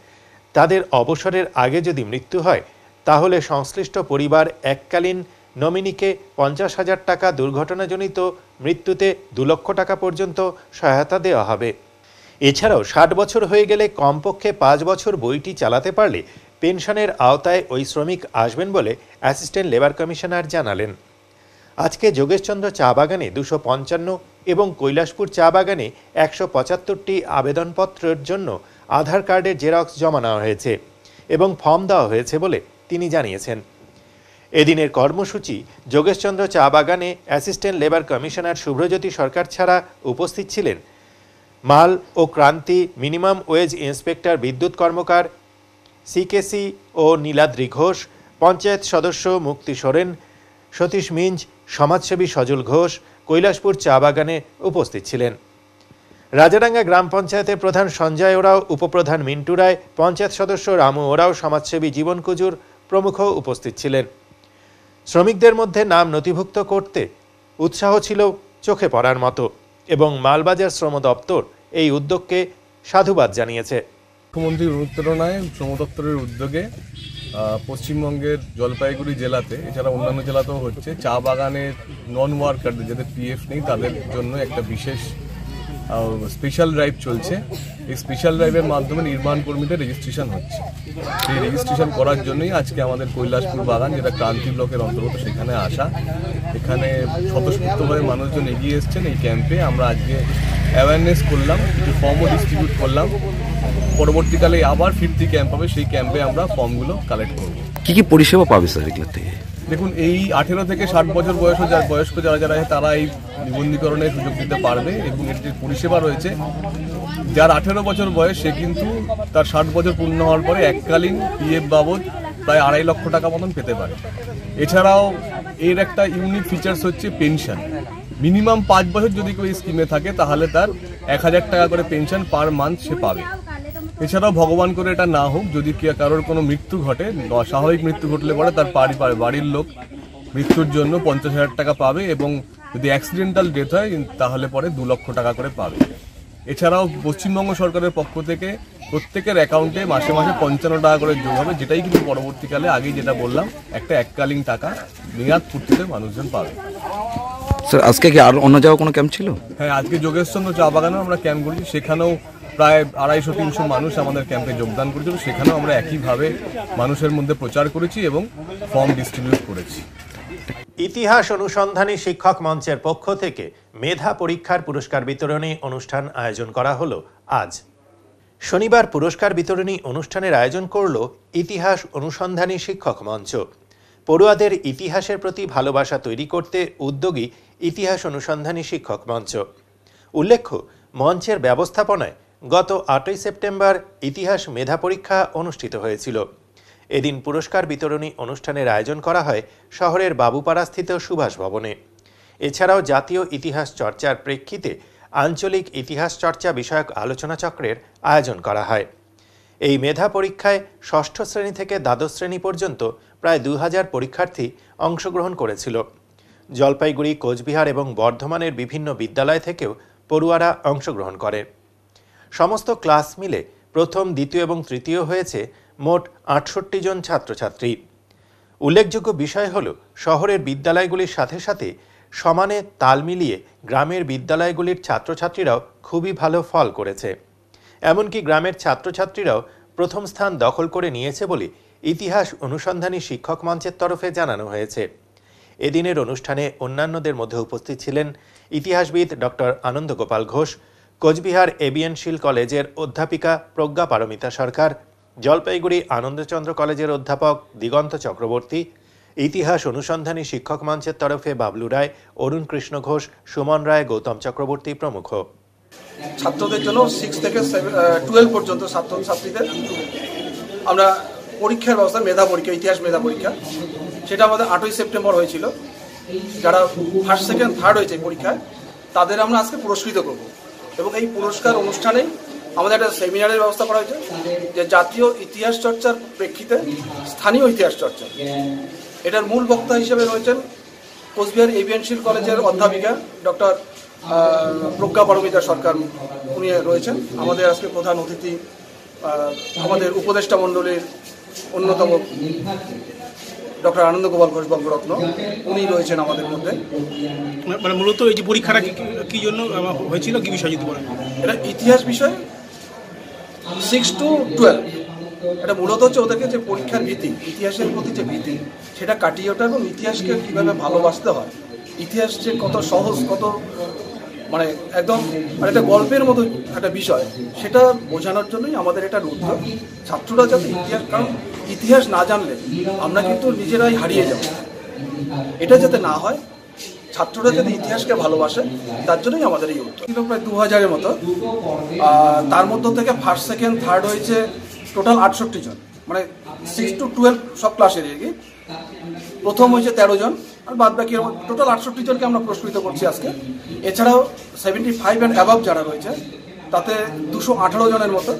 তাদের অবসরের আগে যদি মৃত্যু হয় তাহলে সংশ্লিষ্ট পরিবার এককালীন নমিনিকে 50,000 টাকা, দুর্ঘটনাজনিত মৃত্যুতে 2 লক্ষ টাকা পর্যন্ত সহায়তা দেওয়া হবে। এছাড়াও 60 বছর হয়ে গেলে কমপক্ষে 5 বছর বইটি চালাতে পারলে পেনশনের আওতায় ওই শ্রমিক আসবেন বলে অ্যাসিস্ট্যান্ট লেবার কমিশনার জানালেন। আজকে যোগেশচন্দ্র চা বাগানে 255 এবং কৈলাসপুর চা বাগানে 175টি আবেদনপত্রের জন্য আধার কার্ডের জেরক্স জমা নেওয়া হয়েছে এবং ফর্ম দেওয়া হয়েছে বলে তিনি জানিয়েছেন। এদিনের কর্মসূচি যোগেশচন্দ্র চা বাগানে অ্যাসিস্ট্যান্ট লেবার কমিশনার শুভ্রজ্যোতি সরকার ছাড়া উপস্থিত ছিলেন মাল ও ক্রান্তি মিনিমাম ওয়েজ ইন্সপেক্টর বিদ্যুৎ কর্মকার সিকেসি ও নীলাদ্রি ঘোষ, পঞ্চায়েত সদস্য মুক্তি সোরেন, সতীশ মিঞ্জ, সমাজসেবী সজল ঘোষ কৈলাসপুর চা বাগানে উপস্থিত ছিলেন। রাজাডাঙ্গা গ্রাম পঞ্চায়েতের প্রধান সঞ্জয় ওরাও, উপপ্রধান মিন্টু রায়, পঞ্চায়েত সদস্য রামু ওরাও, সমাজসেবী জীবন কুজুর প্রমুখ উপস্থিত ছিলেন। শ্রমিকদের মধ্যে নাম নথিভুক্ত করতে উৎসাহ ছিল চোখে পড়ার মতো এবং মালবাজার শ্রম দপ্তর এই উদ্যোগকে সাধুবাদ জানিয়েছে। মুখ্যমন্ত্রীর অনুপ্রেরণায় শ্রম দপ্তরের উদ্যোগে পশ্চিমবঙ্গের জলপাইগুড়ি জেলাতে, এছাড়া অন্যান্য জেলাতেও হচ্ছে, চা বাগানের নন ওয়ার্কারদের যাদের পিএফ নেই তাদের জন্য একটা বিশেষ স্পেশাল ড্রাইভ চলছে। এই স্পেশাল ড্রাইভের মাধ্যমে নির্মাণ কর্মীদের রেজিস্ট্রেশন হচ্ছে। সেই রেজিস্ট্রেশন করার জন্যই আজকে আমাদের কৈলাসপুর বাগান, যেটা ক্রান্তি ব্লকের অন্তর্গত, সেখানে আসা। এখানে স্বতঃস্ফূর্তভাবে মানুষজন এগিয়ে এসছেন এই ক্যাম্পে। আমরা আজকে অ্যাওয়ারনেস করলাম, কিছু ফর্মও ডিস্ট্রিবিউট করলাম। পরবর্তীকালে আবার 50 ক্যাম্প হবে, সেই ক্যাম্পে আমরা ফর্মগুলো কালেক্ট করব। কি কি পরিষেবা পাবে স্যার এগুলোর থেকে? দেখুন, এই 18 থেকে 60 বছর বয়স্ক যারা আছে তারা এই নিবন্ধীকরণের সুযোগ দিতে পারবে এবং এর যে পরিষেবা রয়েছে, যার 18 বছর বয়স সে কিন্তু তার 60 বছর পূর্ণ হওয়ার পরে এককালীন পিএফ বাবদ প্রায় 2.5 লক্ষ টাকা মতন পেতে পারে। এছাড়াও এর একটা ইউনিক ফিচার্স হচ্ছে পেনশন। মিনিমাম 5 বছর যদি কেউ এই স্কিমে থাকে তাহলে তার 1000 টাকা করে পেনশন পার মান্থ সে পাবে। এছাড়াও ভগবান করে এটা না হোক, যদি কারোর কোনো মৃত্যু ঘটে, স্বাভাবিক মৃত্যু ঘটলে পরে তার বাড়ির লোক মৃত্যুর জন্য 50,000 টাকা পাবে এবং যদি অ্যাক্সিডেন্টাল ডেথ হয় তাহলে পরে 2 লক্ষ টাকা করে পাবে। এছাড়াও পশ্চিমবঙ্গ সরকারের পক্ষ থেকে প্রত্যেকের অ্যাকাউন্টে মাসে মাসে 55 টাকা করে যোগ হবে, যেটাই কিন্তু পরবর্তীকালে আগেই যেটা বললাম একটা এককালীন টাকা মেয়াদ পূর্তিতে মানুষজন পাবে। স্যার, আজকে কি আর অন্য জায়গায় কোনো ক্যাম্প ছিল? হ্যাঁ, আজকে যোগেশচন্দ্র চা বাগানেও আমরা ক্যাম্প করেছি। সেখানেও প্রায় 250-300 মানুষ আমাদের ক্যাম্পে যোগদান করেছিল। সেখানেও আমরা একইভাবে মানুষের মধ্যে প্রচার করেছি এবং ফর্ম ডিস্ট্রিবিউট করেছি। ইতিহাস অনুসন্ধানী শিক্ষক মঞ্চের পক্ষ থেকে মেধা পরীক্ষার পুরস্কার বিতরণী অনুষ্ঠান আয়োজন করা হলো আজ। শনিবার পুরস্কার বিতরণী অনুষ্ঠানের আয়োজন করল ইতিহাস অনুসন্ধানী শিক্ষক মঞ্চ। পড়ুয়াদের ইতিহাসের প্রতি ভালোবাসা তৈরি করতে উদ্যোগী ইতিহাস অনুসন্ধানী শিক্ষক মঞ্চ। উল্লেখ্য, মঞ্চের ব্যবস্থাপনায় গত 8ই সেপ্টেম্বর ইতিহাস মেধা পরীক্ষা অনুষ্ঠিত হয়েছিল। এদিন পুরস্কার বিতরণী অনুষ্ঠানের আয়োজন করা হয় শহরের বাবুপাড়াস্থিত সুভাষ ভবনে। এছাড়াও জাতীয় ইতিহাস চর্চার প্রেক্ষিতে আঞ্চলিক ইতিহাস চর্চা বিষয়ক আলোচনা চক্রের আয়োজন করা হয়। এই মেধা পরীক্ষায় ষষ্ঠ শ্রেণী থেকে দ্বাদশ শ্রেণী পর্যন্ত প্রায় 2000 পরীক্ষার্থী অংশগ্রহণ করেছিল। জলপাইগুড়ি, কোচবিহার এবং বর্ধমানের বিভিন্ন বিদ্যালয় থেকেও পড়ুয়ারা অংশগ্রহণ করে। সমস্ত ক্লাস মিলে প্রথম, দ্বিতীয় এবং তৃতীয় হয়েছে মোট 68 জন ছাত্রছাত্রী। উল্লেখযোগ্য বিষয় হল, শহরের বিদ্যালয়গুলির সাথে সাথে সমানে তাল মিলিয়ে গ্রামের বিদ্যালয়গুলির ছাত্রছাত্রীরাও খুবই ভালো ফল করেছে। এমনকি গ্রামের ছাত্রছাত্রীরাও প্রথম স্থান দখল করে নিয়েছে বলে ইতিহাস অনুসন্ধানী শিক্ষক মঞ্চের তরফে জানানো হয়েছে। এদিনের অনুষ্ঠানে অন্যান্যদের মধ্যে উপস্থিত ছিলেন ইতিহাসবিদ ডক্টর আনন্দ গোপাল ঘোষ, কোচবিহার এবিএন শীল কলেজের অধ্যাপিকা প্রজ্ঞা পারমিতা সরকার, জলপাইগুড়ি আনন্দচন্দ্র কলেজের অধ্যাপক দিগন্ত চক্রবর্তী, ইতিহাস অনুসন্ধানী শিক্ষক মঞ্চের তরফে বাবলু রায়, অরুণ কৃষ্ণ ঘোষ, সুমন রায়, গৌতম চক্রবর্তী প্রমুখ। ছাত্রদের জন্য 6 থেকে 12 পর্যন্ত ছাত্রছাত্রীদের আমরা পরীক্ষার ব্যবস্থা, মেধা পরীক্ষা, ইতিহাস মেধা পরীক্ষা, সেটা আমাদের 8ই সেপ্টেম্বর হয়েছিল। যারা ফার্স্ট, সেকেন্ড, থার্ড হয়েছে পরীক্ষায় তাদের আমরা আজকে পুরস্কৃত করব এবং এই পুরস্কার অনুষ্ঠানেই আমাদের একটা সেমিনারের ব্যবস্থা করা হয়েছে যে জাতীয় ইতিহাস চর্চার প্রেক্ষিতে স্থানীয় ইতিহাস চর্চা। এটার মূল বক্তা হিসেবে রয়েছেন কোচবিহার এভিয়েশন কলেজের অধ্যাপিকা ডক্টর প্রজ্ঞা পারমিতা সরকার, উনি রয়েছেন। আমাদের আজকে প্রধান অতিথি আমাদের উপদেষ্টা মণ্ডলীর অন্যতম ডক্টর আনন্দ গোপাল ঘোষ বঙ্গরত্ন, উনি রয়েছেন আমাদের মধ্যে। মানে মূলত এই যে পরীক্ষাটা কি জন্য হয়েছিল, কি বিষয় যদি বলেন? এটা ইতিহাস বিষয় 6 to 12। এটা মূলত হচ্ছে ওদেরকে যে পরীক্ষার ভীতি, ইতিহাসের প্রতি যে ভীতি, সেটা কাটিয়ে ওঠা এবং ইতিহাসকে কীভাবে ভালোবাসতে হয়, ইতিহাস যে কত সহজ, কত মানে একদম মানে একটা গল্পের মতো একটা বিষয়, সেটা বোঝানোর জন্যই আমাদের এটা উদ্যোগ। ছাত্ররা যাতে ইতিহাস, কারণ ইতিহাস না জানলে আমরা কিন্তু নিজেরাই হারিয়ে যাব, এটা যাতে না হয়, ছাত্ররা যাতে ইতিহাসকে ভালোবাসে, তার জন্যই আমাদের এই উদ্যোগ। প্রায় 2000-এর মতো, তার মধ্য থেকে ফার্স্ট সেকেন্ড থার্ড হয়েছে টোটাল 68 জন, মানে 6 to 12 সব ক্লাসের এগিয়ে। প্রথম হয়েছে 13 জন, আর বাদ বাকি টোটাল 68 জনকে আমরা পুরস্কৃত করছি আজকে। এছাড়াও 75 অ্যান্ড অ্যাবাভ যারা রয়েছে তাতে 218 জনের মতো,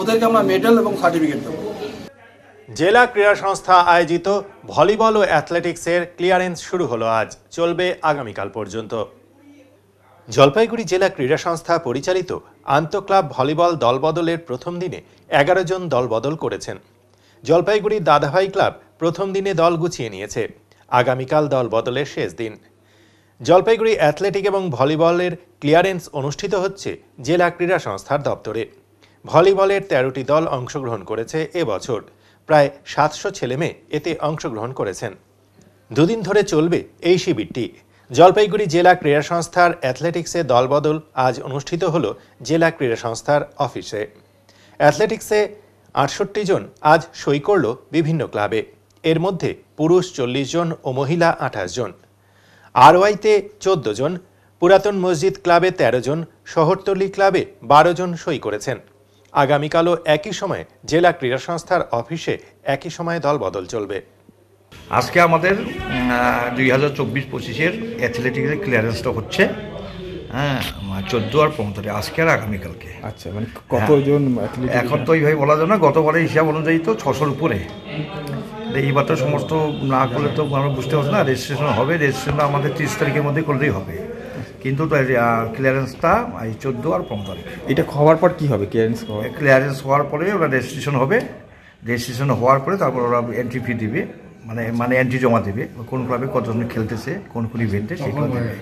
ওদেরকে আমরা মেডেল এবং সার্টিফিকেট দেবো। জেলা ক্রীড়া সংস্থা আয়োজিত ভলিবল ও অ্যাথলেটিক্সের ক্লিয়ারেন্স শুরু হলো আজ, চলবে আগামীকাল পর্যন্ত। জলপাইগুড়ি জেলা ক্রীড়া সংস্থা পরিচালিত আন্তঃক্লাব ভলিবল দলবদলের প্রথম দিনে 11 জন দল বদল করেছেন। জলপাইগুড়ি দাদাভাই ক্লাব প্রথম দিনে দল গুছিয়ে নিয়েছে, আগামীকাল দল বদলের শেষ দিন। জলপাইগুড়ি অ্যাথলেটিক এবং ভলিবলের ক্লিয়ারেন্স অনুষ্ঠিত হচ্ছে জেলা ক্রীড়া সংস্থার দপ্তরে। ভলিবলের 13টি দল অংশগ্রহণ করেছে এবছর, প্রায় 700 ছেলেমেয়ে এতে অংশগ্রহণ করেছেন। দুদিন ধরে চলবে এই শিবিরটি। জলপাইগুড়ি জেলা ক্রীড়া সংস্থার অ্যাথলেটিক্সে দলবদল আজ অনুষ্ঠিত হল জেলা ক্রীড়া সংস্থার অফিসে। অ্যাথলেটিক্সে 68 জন আজ সই করল বিভিন্ন ক্লাবে, এর মধ্যে পুরুষ 40 জন ও মহিলা 28 জন। আরওয়াইতে 14 জন, পুরাতন মসজিদ ক্লাবে 13 জন, শহরতলি ক্লাবে 12 জন সই করেছেন। আগামীকালও একই সময়ে জেলা ক্রীড়া সংস্থার অফিসে একই সময়ে দল বদল চলবে। আজকে আমাদের 2024-25-এর অ্যাথলেটিক্সের ক্লিয়ারেন্সটা হচ্ছে, হ্যাঁ, 14 আর 15 আজকে আর আগামীকালকে। আচ্ছা, মানে কতজন? এখন তো এইভাবে বলা যায় না, গতবারের হিসাব অনুযায়ী তো 600-র উপরে। এইবার তো সমস্ত না করলে তো আমরা বুঝতে পারছি না, রেজিস্ট্রেশন হবে, রেজিস্ট্রেশনটা আমাদের 30 তারিখের মধ্যে করলেই হবে, কিন্তু ক্লিয়ারেন্সটা এই 14 আর 15 তারিখ। এটা হওয়ার পর কি হবে? ক্লিয়ারেন্স হওয়ার পরে ওরা রেজিস্ট্রেশন হবে, রেজিস্ট্রেশন হওয়ার পরে তারপর ওরা এন্ট্রি ফি দিবে, মানে এন্ট্রি জমা দেবে, কোন ক্লাবে কতজন খেলতেছে, কোন কোন ইভেন্টে, সেগুলো দেবে,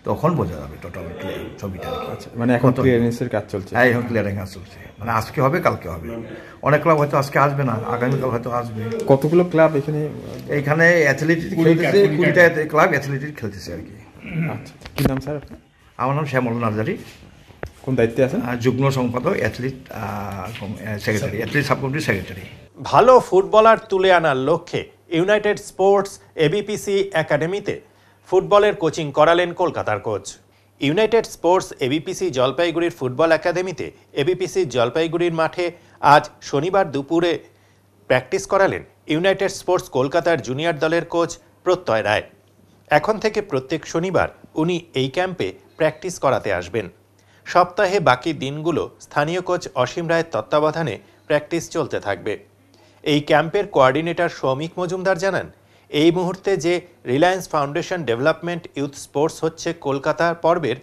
তখন বোঝা যাবে টোটাল ছবিটা। আচ্ছা, মানে এখন ক্লিয়ারেন্সের কাজ চলছে? হ্যাঁ, এখন ক্লিয়ারেন্স কাজ চলছে, মানে আজকে হবে, কালকে হবে। অনেক ক্লাব হয়তো আজকে আসবে না, আগামীকাল হয়তো আসবে। কতগুলো ক্লাব এইখানে অ্যাথলেটিক খেলতেছে? 20টা ক্লাব অ্যাথলেটিক খেলতেছে আর কি। আচ্ছা, কি নাম স্যার আপনার? আমার নাম শ্যামল নার্জারি। কোন দায়িত্বে আছেন? যুগ্ম সম্পাদক, অ্যাথলিট সেক্রেটারি, অ্যাথলিট সাবকমিটির সেক্রেটারি। ভালো ফুটবলার তুলে আনার লক্ষ্যে ইউনাইটেড স্পোর্টস এবিপিসি একাডেমিতে ফুটবলের কোচিং করালেন কলকাতার কোচ। ইউনাইটেড স্পোর্টস এবিপিসি জলপাইগুড়ির ফুটবল একাডেমিতে এবিপিসি জলপাইগুড়ির মাঠে আজ শনিবার দুপুরে প্র্যাকটিস করালেন ইউনাইটেড স্পোর্টস কলকাতার জুনিয়র দলের কোচ প্রত্যয় রায়। এখন থেকে প্রত্যেক শনিবার উনি এই ক্যাম্পে প্র্যাকটিস করাতে আসবেন। সপ্তাহে বাকি দিনগুলো স্থানীয় কোচ অসীম রায়ের তত্ত্বাবধানে প্র্যাকটিস চলতে থাকবে। এই ক্যাম্পের কোঅর্ডিনেটর সৌমিক মজুমদার জানান, এই মুহূর্তে যে Reliance foundation development youth sports হচ্ছে কলকাতার পর্বের,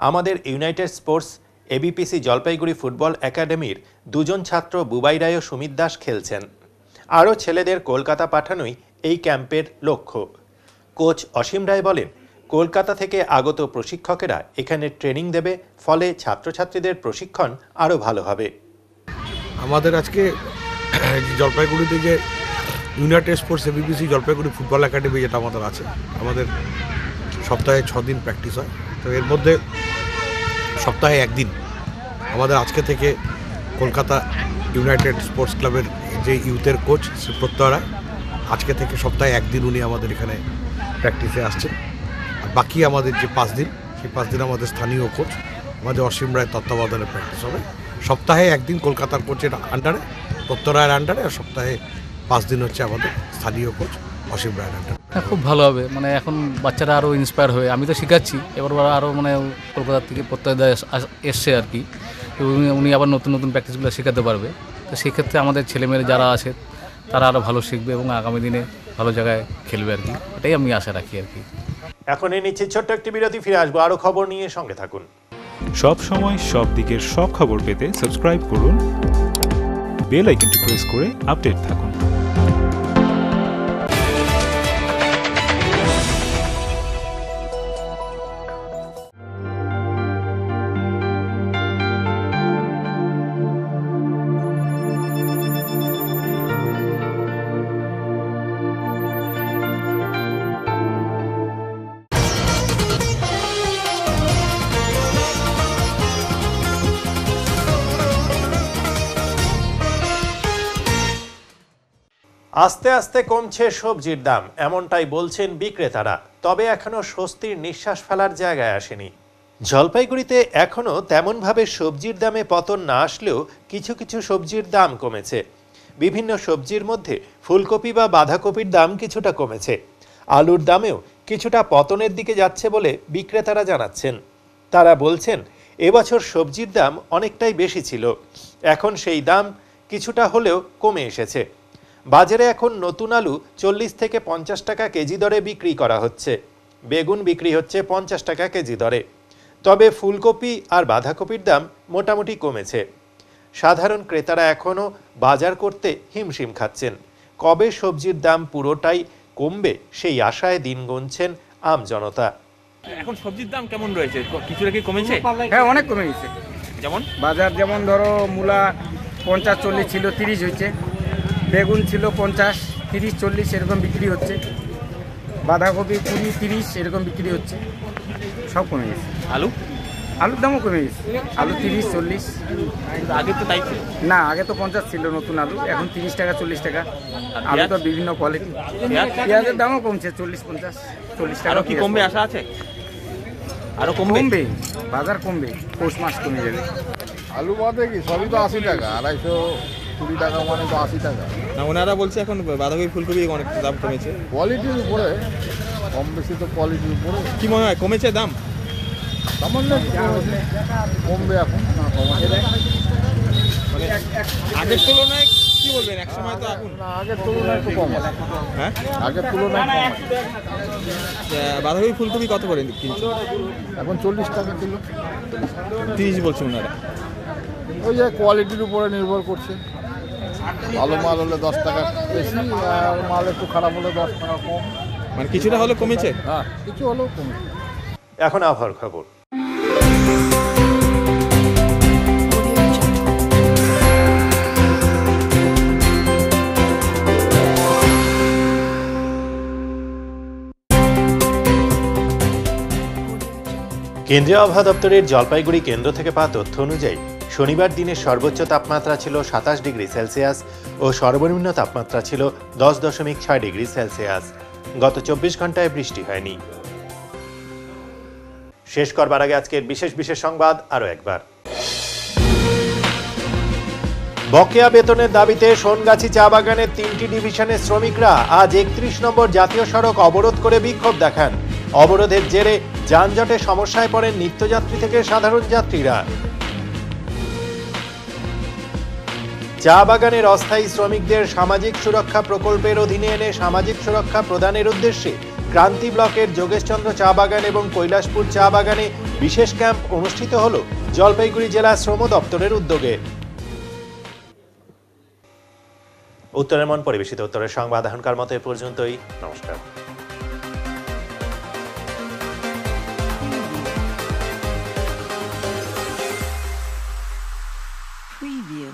আমাদের ইউনাইটেড স্পোর্টস এবিপিসি জলপাইগুড়ি ফুটবল একাডেমির 2 জন ছাত্র বুবাই রায় ও সুমিত দাস খেলছেন। আরও ছেলেদের কলকাতা পাঠানোই এই ক্যাম্পের লক্ষ্য। কোচ অসীম রায় বলেন, কলকাতা থেকে আগত প্রশিক্ষকেরা এখানে ট্রেনিং দেবে, ফলে ছাত্রছাত্রীদের প্রশিক্ষণ আরও ভালো হবে। আমাদের আজকে জলপাইগুড়িতে যে United sports এবিপিসি Jalpaiguri football academy যেটা আমাদের আছে, আমাদের সপ্তাহে 6 দিন প্র্যাকটিস হয়। তো এর মধ্যে সপ্তাহে 1 দিন আমাদের আজকে থেকে কলকাতা ইউনাইটেড স্পোর্টস ক্লাবের যে ইউথের কোচ শ্রী প্রত্যয় রায়, আজকে থেকে সপ্তাহে 1 দিন উনি আমাদের এখানে প্র্যাকটিসে আসছেন। আর বাকি আমাদের যে 5 দিন, সেই 5 দিন আমাদের স্থানীয় কোচ আমাদের অসীম রায়ের তত্ত্বাবধানে প্র্যাকটিস হবে। সপ্তাহে 1 দিন কলকাতার কোচের আন্ডারে, প্রত্যয় রায়ের আন্ডারে, আর সপ্তাহে 5 দিন হচ্ছে আমাদের স্থানীয় কোচ অসীম রায়। হ্যাঁ, খুব ভালো হবে, মানে এখন বাচ্চারা আরও ইন্সপায়ার হয়ে, আমি তো শেখাচ্ছি, এবার ওরা আরও মানে কলকাতা থেকে প্রত্যয় এসছে আর কি, তো উনি আবার নতুন নতুন প্র্যাকটিসগুলো শেখাতে পারবে। তো সেক্ষেত্রে আমাদের ছেলেমেয়েরা যারা আছে তারা আরও ভালো শিখবে এবং আগামী দিনে ভালো জায়গায় খেলবে আর কি, এটাই আমি আশা রাখি আর কি। এখন এই নিচ্ছে ছোট্ট একটি বিরতি, ফিরে আসবো আরও খবর নিয়ে, সঙ্গে থাকুন। সব সময় সব দিকের সব খবর পেতে সাবস্ক্রাইব করুন, বেল আইকনটি প্রেস করে আপডেট থাকুন। আস্তে আস্তে কমছে সবজির দাম, এমনটাই বলছেন বিক্রেতারা। তবে এখনো স্বস্তির নিঃশ্বাস ফেলার জায়গায় আসেনি। জলপাইগুড়িতে এখনো তেমনভাবে সবজির দামে পতন না আসলেও কিছু কিছু সবজির দাম কমেছে। বিভিন্ন সবজির মধ্যে ফুলকপি বা বাঁধাকপির দাম কিছুটা কমেছে। আলুর দামেও কিছুটা পতনের দিকে যাচ্ছে বলে বিক্রেতারা জানাচ্ছেন। তারা বলছেন এবছর সবজির দাম অনেকটাই বেশি ছিল, এখন সেই দাম কিছুটা হলেও কমে এসেছে। বাজারে এখন নতুন আলু 40 থেকে 50 টাকা কেজি দরে বিক্রি করা হচ্ছে। বেগুন বিক্রি হচ্ছে 50 টাকা কেজি দরে। তবে ফুলকপি আর বাঁধাকপির দাম মোটামুটি কমেছে। সাধারণ ক্রেতারা এখনও বাজার করতে হিমশিম খাচ্ছেন। কবে সবজির দাম পুরোটাই কমবে সেই আশায় দিন গুনছেন আমজনতা। এখন সবজির দাম কেমন রয়েছে? কিছুটা কি কমেছে? হ্যাঁ, অনেক কমে গেছে। যেমন বাজার যেমন ধরো মূলা 50-40 ছিল, 30 হয়েছে। বেগুন ছিল 50, 30, 40 এরকম বিক্রি হচ্ছে। বাঁধাকপি 20, 30 এরকম বিক্রি হচ্ছে। সব কমে গেছে। আলুর দামও কমে গেছে। আলু 30, 40। আগে তো তাই ছিল না, আগে তো 50 ছিল নতুন আলু, এখন 30 টাকা, 40 টাকা। আলু তো বিভিন্ন কোয়ালিটি। পেঁয়াজের দামও কমছে, 40-50, 40 টাকা। আরো কি কমবে আশা আছে? আরো কমবে, বাজার কমবে, পৌষ মাস কমে যাবে। আলু বাদে কি সবই তো 80 টাকা, 220 টাকা মানে তো 80 টাকা। না, ওনারা বলছে এখন বাঁধাকপি ফুলকপি অনেক দাম কমেছে। কোয়ালিটির উপরে, কম বেশি তো কোয়ালিটির উপরে। কি মনে হয় কমেছে দাম? সামান্য কমবে এখন, না কমাচ্ছে। মানে আগের তুলনায় কি বলবেন? এক সময় তো এখন আগের তুলনায় একটু কম আছে। হ্যাঁ, আগের তুলনায় কম আছে। বাঁধাকপি ফুলকপি কত করে কিনছে এখন? 40 টাকা কিলো। 30 বলছে ওনারা। ওই যে কোয়ালিটির উপরে নির্ভর করছে। ভালো মাল হলে 10 টাকা বেশি, আর মাল একটু খারাপ হলে 10 টাকা কম। মানে কিছুটা হলে কমেছে? হ্যাঁ, কিছু হলেও কমেছে। এখন আবহাওয়ার খবর। কেন্দ্রীয় আবহাওয়া দপ্তরের জলপাইগুড়ি কেন্দ্র থেকে পাওয়া তথ্য অনুযায়ী শনিবার দিনের সর্বোচ্চ তাপমাত্রা ছিল 27 ডিগ্রি সেলসিয়াস ও সর্বনিম্ন তাপমাত্রা ছিল 10.6 ডিগ্রি সেলসিয়াস। গত 24 ঘন্টায় বৃষ্টি হয়নি। শেষ করবার আগে আজকের বিশেষ বিশেষ সংবাদ আরও একবার। বকেয়া বেতনের দাবিতে সোনগাছি চা বাগানের 3টি ডিভিশনের শ্রমিকরা আজ 31 নম্বর জাতীয় সড়ক অবরোধ করে বিক্ষোভ দেখান। অবরোধের জেরে যানজটে সমস্যায় পড়েন নিত্যযাত্রী থেকে সাধারণ যাত্রীরা। চা বাগানের অস্থায়ী শ্রমিকদের সামাজিক সুরক্ষা প্রকল্পের অধীনে এনে সামাজিক সুরক্ষা প্রদানের উদ্দেশ্যে ক্রান্তি ব্লকের যোগেশচন্দ্র চা বাগান এবং কৈলাসপুর চা বাগানে বিশেষ ক্যাম্প অনুষ্ঠিত হল জলপাইগুড়ি জেলা শ্রম দপ্তরের উদ্যোগে। উত্তরের মন পরিবেশিত উত্তরের সংবাদ এখনকার মতো এ পর্যন্তই। নমস্কার। Preview.